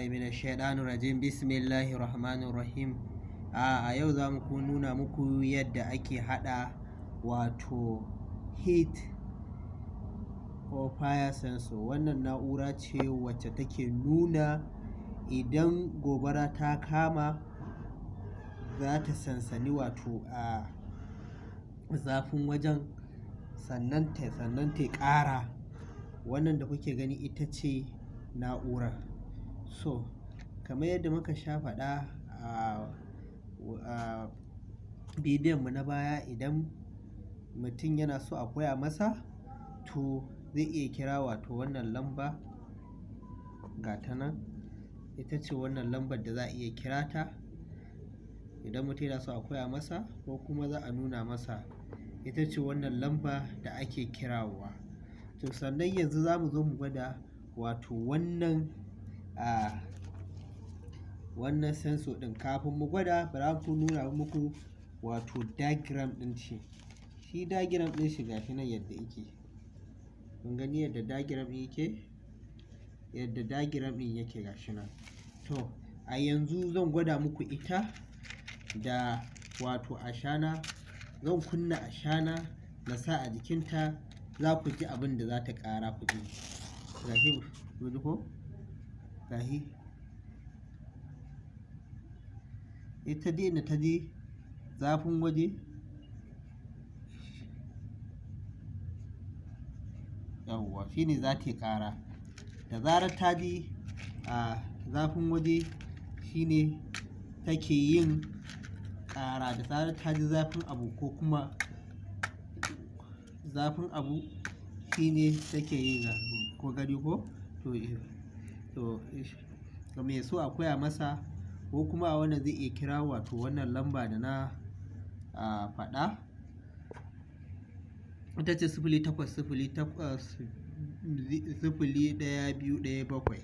billahi minash shaitanir rajim. Bismillahir rahmanir rahim. A yau za mu nuna muku yadda ake hada wato heat or fire sensor. Wannan na'ura ce wacce take nuna idan gobara ta kama, za ta sansani wato a zafin wajen, sannan ta ƙara. Wannan da kuke gani ita ce na'urar. So kamar yadda muka sha faɗa a bidiyon mu na baya, idan mutum yana so a koya masa, to zai iya kira wato wannan lamba ga ta nan, ita ce wannan lambar da za a iya kira ta idan mutum yana so a koya masa, ko kuma za a nuna masa, ita ce wannan lamba da ake kirawa. To sannan yanzu za mu zo mu gwada wato wannan sensor ɗin. Kafin mu gwada, bara ku nuna muku wato diagram ɗin shi. Shi diagram ɗin shi gashi nan yadda yake. Kun gani yadda diagram ɗin yake? Yadda diagram ɗin yake gashi nan. To a yanzu zan gwada muku ita da wato ashana. Zan kunna ashana na sa a jikinta, za ku ji abin da za ta ƙara ku ji. Gashi ku ji ko? Gashi. Ita dai da ta je zafin waje, yawwa shine za ta ƙara. Da zarar ta je a zafin waje shine take yin ƙara. Da zarar ta ji zafin abu, ko kuma zafin abu shine take yin ko gani ko? To me so a koya masa, ko kuma wanda zai iya kira wato wannan lamba da na faɗa, ita ce 0808 01217.